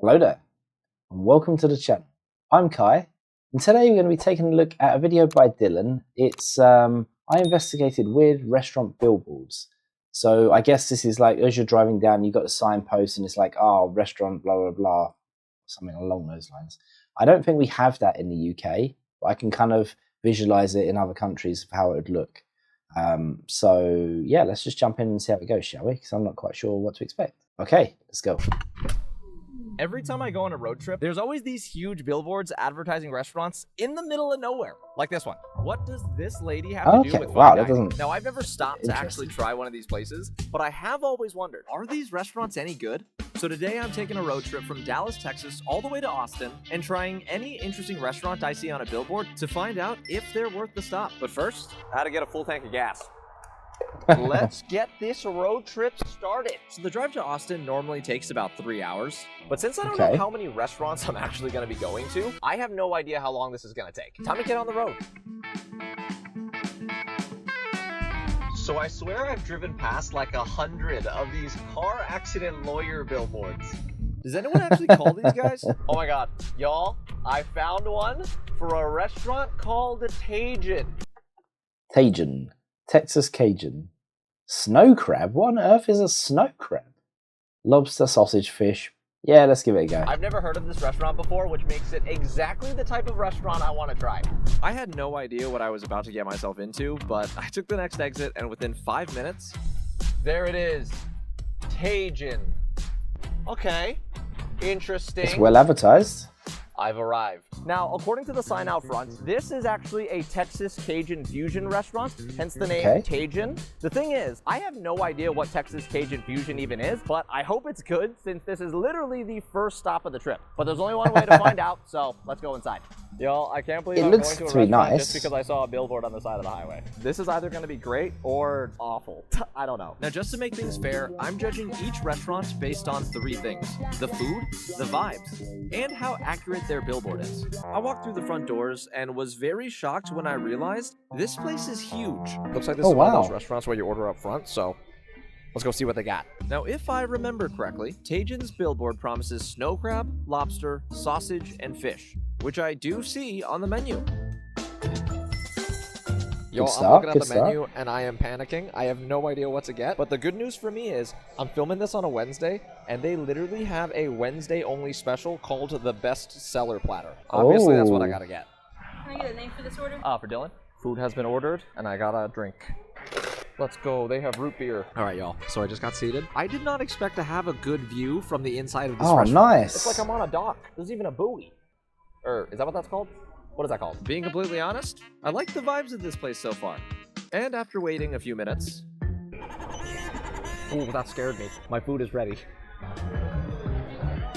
Hello there, and welcome to the channel. I'm Kai, and today we're going to be taking a look at a video by Dylan. It's I investigated weird restaurant billboards. So I guess this is like as you're driving down, you've got a signpost, and it's like, oh, restaurant, blah blah blah, something along those lines. I don't think we have that in the UK, but I can kind of visualize it in other countries of how it would look. So yeah, let's just jump in and see how it goes, shall we? Because I'm not quite sure what to expect. Okay, let's go. Every time I go on a road trip, there's always these huge billboards advertising restaurants in the middle of nowhere, like this one. What does this lady have to do with wow, fine that dining? doesn't... Now, I've never stopped to actually try one of these places, but I have always wondered, are these restaurants any good? So today I'm taking a road trip from Dallas, Texas, all the way to Austin, and trying any interesting restaurant I see on a billboard to find out if they're worth the stop. But first, how to get a full tank of gas. Let's get this road trip started. So the drive to Austin normally takes about 3 hours, but since I don't know how many restaurants I'm actually going to be going to, I have no idea how long this is going to take. Time to get on the road. So I swear I've driven past like 100 of these car accident lawyer billboards. Does anyone actually call these guys? Oh my god, y'all, I found one for a restaurant called Tajin. Tajin. Texas Cajun. Snow crab? What on earth is a snow crab? Lobster, sausage, fish. Yeah, let's give it a go. I've never heard of this restaurant before, which makes it exactly the type of restaurant I want to try. I had no idea what I was about to get myself into, but I took the next exit, and within 5 minutes, there it is. Tajin. Okay. Interesting. It's well advertised. I've arrived. Now, according to the sign out front, this is actually a Texas Cajun fusion restaurant, hence the name Tajin. The thing is, I have no idea what Texas Cajun fusion even is, but I hope it's good since this is literally the first stop of the trip. But there's only one way to find out, so let's go inside. Y'all, I can't believe I'm going to a restaurant just because I saw a billboard on the side of the highway. This is either going to be great or awful. I don't know. Now, just to make things fair, I'm judging each restaurant based on 3 things: the food, the vibes, and how accurate their billboard is. I walked through the front doors and was very shocked when I realized this place is huge. Looks like this is one of those restaurants where you order up front, so let's go see what they got. Now, if I remember correctly, Tajin's billboard promises snow crab, lobster, sausage, and fish, which I do see on the menu. Yo, I'm looking at the menu and I am panicking. I have no idea what to get. But the good news for me is I'm filming this on a Wednesday, and they literally have a Wednesday-only special called the Best Seller Platter. Obviously, that's what I gotta get. Can I get a name for this order? For Dylan. Food has been ordered, and I got a drink. Let's go. They have root beer. All right, y'all. So I just got seated. I did not expect to have a good view from the inside of this restaurant. Nice. It's like I'm on a dock. There's even a buoy. Or is that what that's called? What is that called? Being completely honest, I like the vibes of this place so far. And after waiting a few minutes... Ooh, that scared me. My food is ready.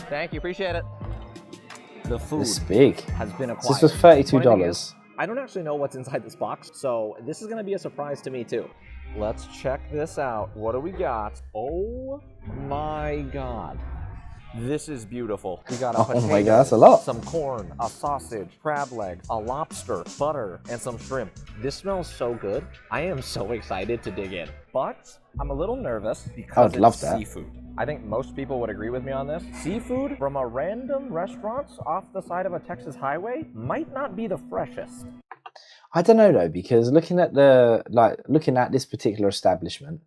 Thank you, appreciate it. The food It's big. has been acquired. This was $32. I don't actually know what's inside this box, so this is going to be a surprise to me too. Let's check this out. What do we got? Oh my god. This is beautiful. We got a potato, my god, that's a lot. Some corn, a sausage, crab leg, a lobster, butter, and some shrimp. This smells so good. I am so excited to dig in. But I'm a little nervous because it's seafood. I think most people would agree with me on this. Seafood from a random restaurant off the side of a Texas highway might not be the freshest. I don't know though, because looking at this particular establishment,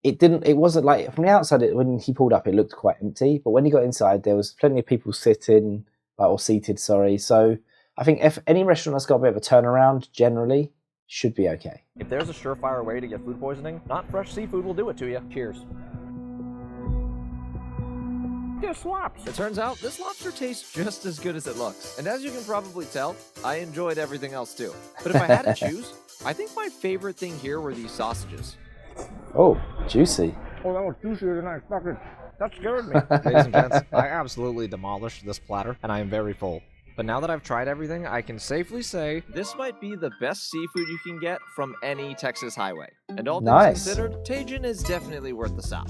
it wasn't like from the outside. When he pulled up, it looked quite empty, but when he got inside, there was plenty of people sitting or seated. Sorry, so I think if any restaurant that's got a bit of a turnaround, generally should be okay. If there's a surefire way to get food poisoning, not fresh seafood will do it to you. Cheers. This lobster. It turns out this lobster tastes just as good as it looks, and as you can probably tell, I enjoyed everything else too. But if I had to choose, I think my favorite thing here were these sausages. Oh, juicy. Oh, that was juicier than I expected. That scared me. Ladies and gents, I absolutely demolished this platter, and I am very full. But now that I've tried everything, I can safely say this might be the best seafood you can get from any Texas highway. And all things considered, Tajin is definitely worth the stop.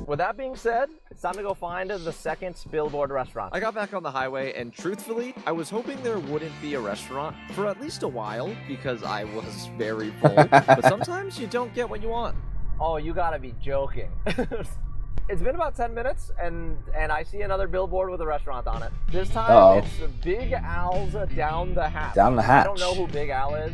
With that being said, it's time to go find the second billboard restaurant. I got back on the highway, and truthfully, I was hoping there wouldn't be a restaurant for at least a while because I was very full. But sometimes you don't get what you want. Oh, you gotta be joking. It's been about 10 minutes, and I see another billboard with a restaurant on it. This time, it's Big Al's Down the Hatch. Down the Hatch. I don't know who Big Al is,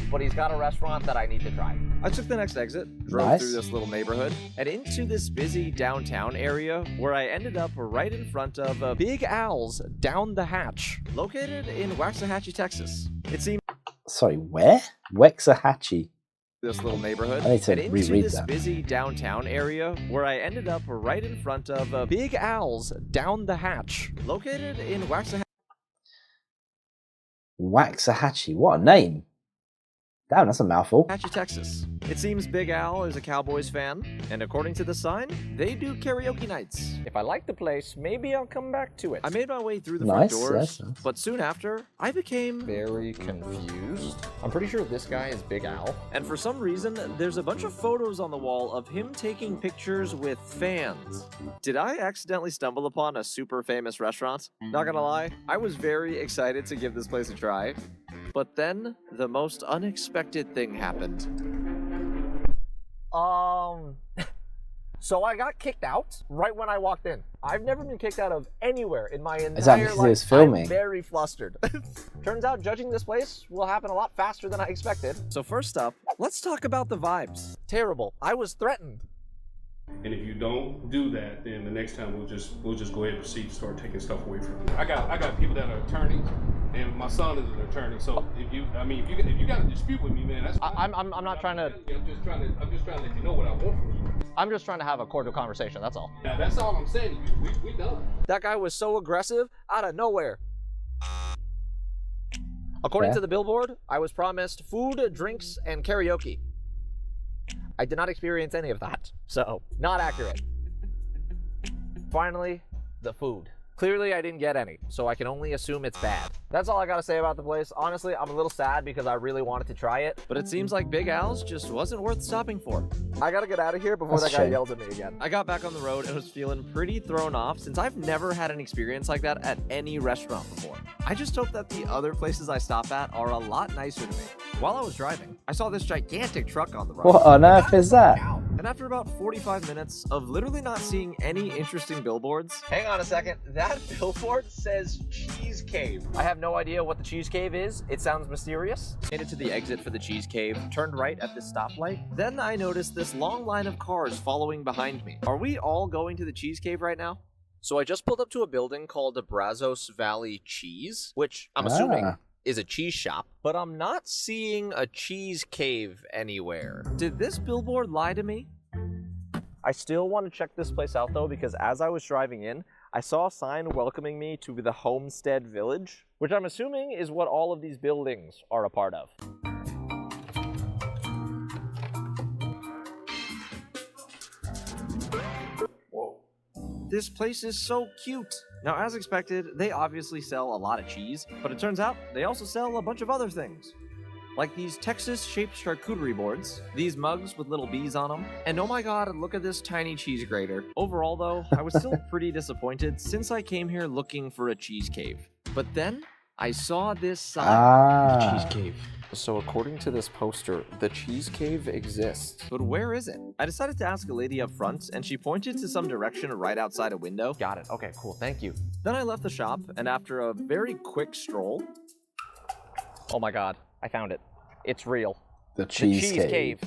but he's got a restaurant that I need to try. I took the next exit, drove through this little neighborhood, and into this busy downtown area where I ended up right in front of Big Al's Down the Hatch, located in Waxahachie, Texas. It seemed... Sorry, where? Waxahachie. This little neighborhood, I need to and reread into this that. busy downtown area where I ended up right in front of Big Al's Down the Hatch, located in Waxahachie. Waxahachie, what a name. Damn, that's a mouthful. Texas. It seems Big Al is a Cowboys fan, and according to the sign, they do karaoke nights. If I like the place, maybe I'll come back to it. I made my way through the front doors, but soon after, I became very confused. I'm pretty sure this guy is Big Al. And for some reason, there's a bunch of photos on the wall of him taking pictures with fans. Did I accidentally stumble upon a super famous restaurant? Not gonna lie, I was very excited to give this place a try. But then, the most unexpected thing happened. So I got kicked out right when I walked in. I've never been kicked out of anywhere in my entire life. Is that because he was filming? I'm very flustered. Turns out judging this place will happen a lot faster than I expected. So first up, let's talk about the vibes. Terrible. I was threatened. And if you don't do that, then the next time we'll just go ahead and proceed to start taking stuff away from you. I got people that are attorneys, and my son is an attorney. So if you got a dispute with me, man, that's fine. I'm not trying to. I'm just trying to let you know what I want from you. I'm just trying to have a cordial conversation. That's all. Yeah, that's all I'm saying. We done. That guy was so aggressive out of nowhere. According to the billboard, I was promised food, drinks, and karaoke. I did not experience any of that, so not accurate. Finally, the food. Clearly, I didn't get any, so I can only assume it's bad. That's all I gotta say about the place. Honestly, I'm a little sad because I really wanted to try it, but it seems like Big Al's just wasn't worth stopping for. I gotta get out of here before that guy yells at me again. I got back on the road and was feeling pretty thrown off since I've never had an experience like that at any restaurant before. I just hope that the other places I stop at are a lot nicer to me. While I was driving, I saw this gigantic truck on the road. What on earth is that? And after about 45 minutes of literally not seeing any interesting billboards... Hang on a second, that billboard says Cheese Cave. I have no idea what the Cheese Cave is. It sounds mysterious. Made it to the exit for the Cheese Cave, turned right at this stoplight. Then I noticed this long line of cars following behind me. Are we all going to the Cheese Cave right now? So I just pulled up to a building called the Brazos Valley Cheese, which I'm assuming is a cheese shop, but I'm not seeing a cheese cave anywhere. Did this billboard lie to me? I still want to check this place out though, because as I was driving in, I saw a sign welcoming me to the Homestead Village, which I'm assuming is what all of these buildings are a part of. Whoa. This place is so cute. Now, as expected, they obviously sell a lot of cheese, but it turns out they also sell a bunch of other things. Like these Texas-shaped charcuterie boards, these mugs with little bees on them, and oh my god, look at this tiny cheese grater. Overall though, I was still pretty disappointed since I came here looking for a cheese cave. But then, I saw this sign. Cheese cave. So according to this poster, the Cheese Cave exists. But where is it? I decided to ask a lady up front, and she pointed to some direction right outside a window. Got it. Okay, cool. Thank you. Then I left the shop, and after a very quick stroll... Oh my god. I found it. It's real. The Cheese Cave.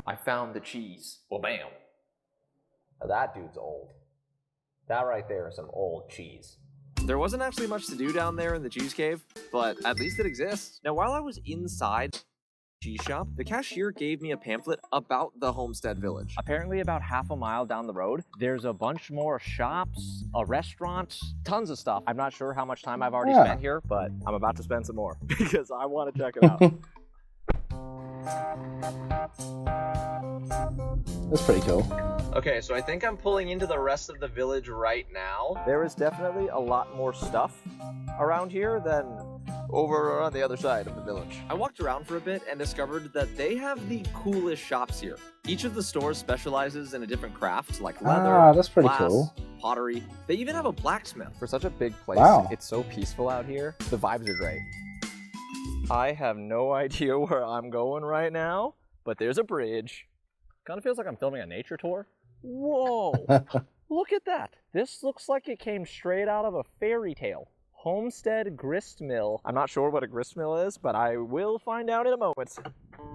I found the cheese. Well, bam. Now that dude's old. That right there is some old cheese. There wasn't actually much to do down there in the Cheese Cave, but at least it exists. Now, while I was inside the cheese shop, the cashier gave me a pamphlet about the Homestead Village. Apparently about half a mile down the road, there's a bunch more shops, a restaurant, tons of stuff. I'm not sure how much time I've already spent here, but I'm about to spend some more because I want to check it out. That's pretty cool. Okay, so I think I'm pulling into the rest of the village right now. There is definitely a lot more stuff around here than over on the other side of the village. I walked around for a bit and discovered that they have the coolest shops here. Each of the stores specializes in a different craft, like leather, that's pretty glass, cool. pottery. They even have a blacksmith. For such a big place, it's so peaceful out here. The vibes are great. I have no idea where I'm going right now, but there's a bridge. Kind of feels like I'm filming a nature tour. Whoa, look at that. This looks like it came straight out of a fairy tale. Homestead Grist Mill. I'm not sure what a grist mill is, but I will find out in a moment.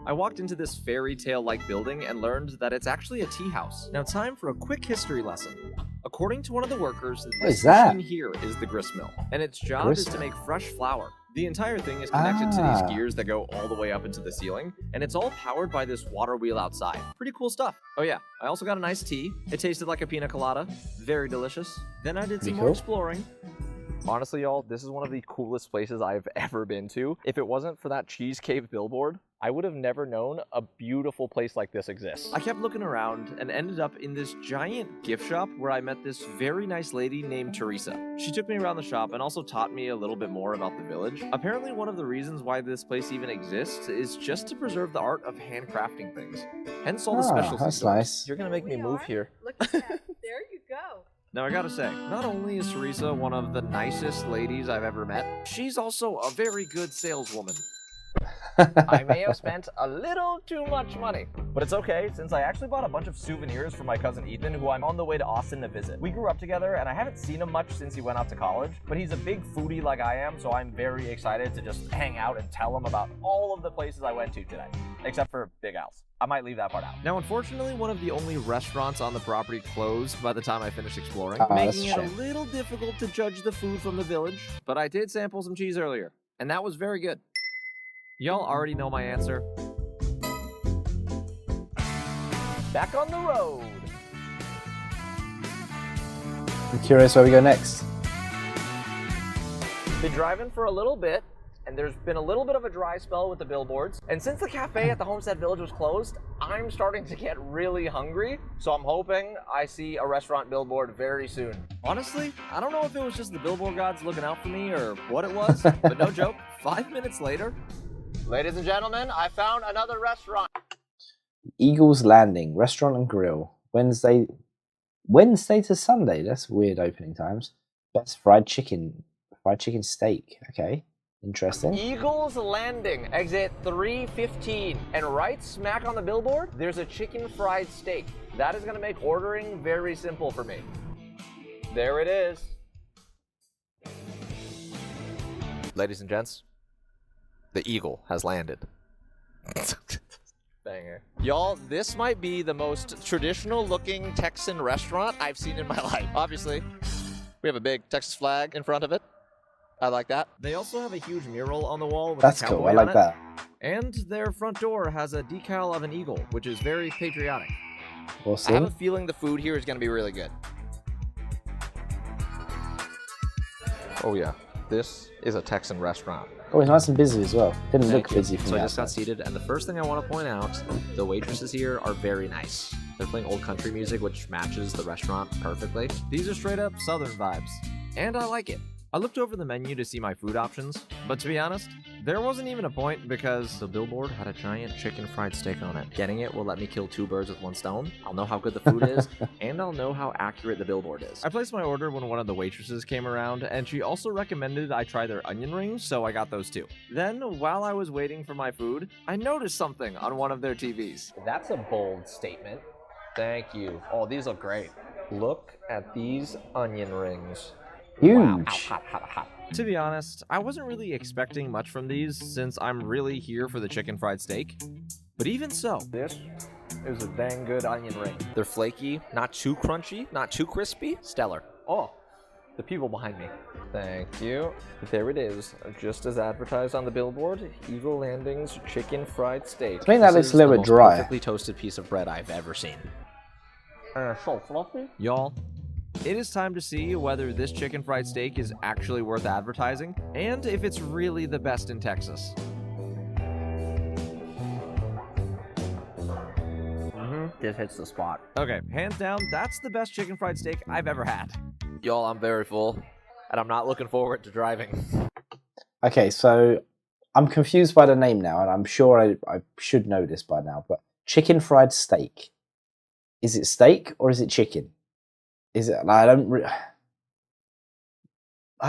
I walked into this fairy tale-like building and learned that it's actually a tea house. Now time for a quick history lesson. According to one of the workers, this machine here is the grist mill, and its job is to make fresh flour. The entire thing is connected to these gears that go all the way up into the ceiling, and it's all powered by this water wheel outside. Pretty cool stuff. Oh yeah, I also got a nice tea. It tasted like a pina colada. Very delicious. Then I did some more exploring. Honestly, y'all, this is one of the coolest places I've ever been to. If it wasn't for that cheese cave billboard, I would have never known a beautiful place like this exists. I kept looking around and ended up in this giant gift shop where I met this very nice lady named Teresa. She took me around the shop and also taught me a little bit more about the village. Apparently, one of the reasons why this place even exists is just to preserve the art of handcrafting things. Hence all the specialty stores. Nice. You're gonna make me move here. Look at that. There you go. Now I gotta say, not only is Teresa one of the nicest ladies I've ever met, she's also a very good saleswoman. I may have spent a little too much money, but it's okay since I actually bought a bunch of souvenirs for my cousin Ethan, who I'm on the way to Austin to visit. We grew up together and I haven't seen him much since he went off to college, but he's a big foodie like I am, so I'm very excited to just hang out and tell him about all of the places I went to today, except for Big Al's. I might leave that part out. Now, unfortunately, one of the only restaurants on the property closed by the time I finished exploring, making it a little difficult to judge the food from the village, but I did sample some cheese earlier, and that was very good. Y'all already know my answer. Back on the road. I'm curious where we go next. Been driving for a little bit, and there's been a little bit of a dry spell with the billboards. And since the cafe at the Homestead Village was closed, I'm starting to get really hungry. So I'm hoping I see a restaurant billboard very soon. Honestly, I don't know if it was just the billboard gods looking out for me or what it was, but no joke, 5 minutes later, ladies and gentlemen, I found another restaurant. Eagle's Landing Restaurant and Grill. Wednesday to Sunday. That's weird opening times. Best fried chicken steak. Okay, interesting. Eagle's Landing, exit 315, and right smack on the billboard, there's a chicken fried steak. That is going to make ordering very simple for me. There it is. Ladies and gents, the Eagle has landed. Banger. Y'all, this might be the most traditional looking Texan restaurant I've seen in my life. Obviously, we have a big Texas flag in front of it. I like that. They also have a huge mural on the wall with a cowboy cool. I like that. And their front door has a decal of an eagle, which is very patriotic. Awesome. I have a feeling the food here is going to be really good. Oh yeah, this is a Texan restaurant. Oh, it's nice and busy as well. Didn't look busy from So the I just got outside. seated, and the first thing I want to point out, the waitresses here are very nice. They're playing old country music, which matches the restaurant perfectly. These are straight up Southern vibes, and I like it. I looked over the menu to see my food options, but to be honest, there wasn't even a point because the billboard had a giant chicken fried steak on it. Getting it will let me kill 2 birds with 1 stone. I'll know how good the food is, and I'll know how accurate the billboard is. I placed my order when one of the waitresses came around, and she also recommended I try their onion rings, so I got those too. Then, while I was waiting for my food, I noticed something on one of their TVs. That's a bold statement. Thank you. Oh, these look great. Look at these onion rings. Huge. Wow. Hot, hot, hot. To be honest, I wasn't really expecting much from these since I'm really here for the chicken fried steak. But even so, this is a dang good onion ring. They're flaky, not too crunchy, not too crispy. Stellar. Oh, the people behind me. Thank you. There it is, just as advertised on the billboard. Eagle Landing's chicken fried steak. I think that looks a little bit dry. Perfectly toasted piece of bread I've ever seen. So fluffy. Y'all, it is time to see whether this chicken fried steak is actually worth advertising, and if it's really the best in Texas. This hits the spot. Okay, hands down, that's the best chicken fried steak I've ever had. Y'all, I'm very full, and I'm not looking forward to driving. Okay, so I'm confused by the name now, and I'm sure I should know this by now, but chicken fried steak. Is it steak or is it chicken? Is it? I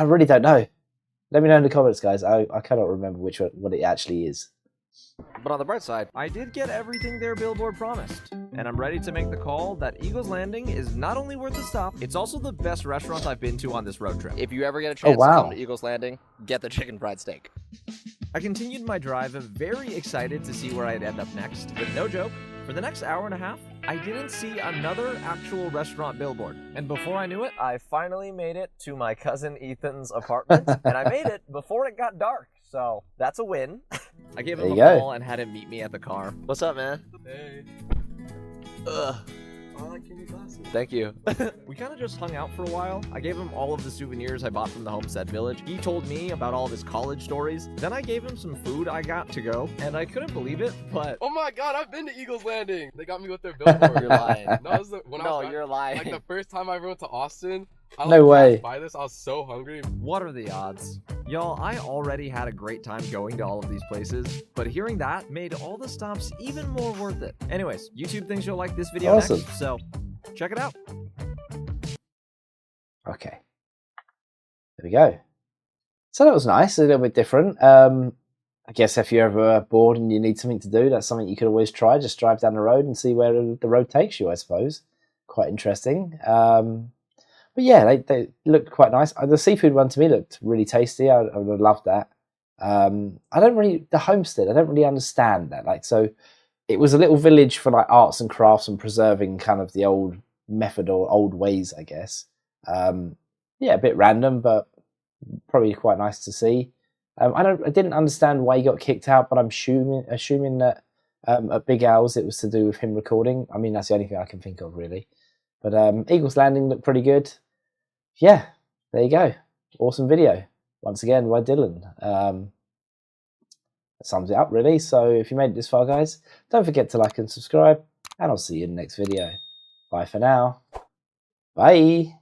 really don't know. Let me know in the comments, guys. I cannot remember what it actually is. But on the bright side, I did get everything their billboard promised. And I'm ready to make the call that Eagles Landing is not only worth the stop, it's also the best restaurant I've been to on this road trip. If you ever get a chance to come to Eagles Landing, get the chicken fried steak. I continued my drive, very excited to see where I'd end up next. But no joke, for the next hour and a half, I didn't see another actual restaurant billboard. And before I knew it, I finally made it to my cousin Ethan's apartment, and I made it before it got dark. So that's a win. I gave him a call and had him meet me at the car. What's up, man? Hey. Ugh. I like your new glasses. Thank you. We kind of just hung out for a while. I gave him all of the souvenirs I bought from the Homestead Village. He told me about all of his college stories. Then I gave him some food I got to go, and I couldn't believe it, but... Oh my god, I've been to Eagles Landing! They got me with their billboard. You're lying. No, You're lying. Like the first time I went to Austin, No way. By this, I was so hungry. What are the odds? Y'all, I already had a great time going to all of these places, but hearing that made all the stops even more worth it. Anyways, YouTube thinks you'll like this video next, so check it out. Okay. There we go. So that was nice, a little bit different. I guess if you're ever bored and you need something to do, that's something you could always try. Just drive down the road and see where the road takes you, I suppose. Quite interesting. But yeah, they looked quite nice. The seafood one to me looked really tasty. I would have loved that. The homestead, I don't really understand that. Like, so it was a little village for like arts and crafts and preserving kind of the old method or old ways, I guess. Yeah, a bit random, but probably quite nice to see. I didn't understand why he got kicked out, but I'm assuming that at Big Al's it was to do with him recording. I mean, that's the only thing I can think of, really. But Eagles Landing looked pretty good. Yeah, there you go. Awesome video. Once again, by Dylan. That sums it up, really. So if you made it this far, guys, don't forget to like and subscribe, and I'll see you in the next video. Bye for now. Bye.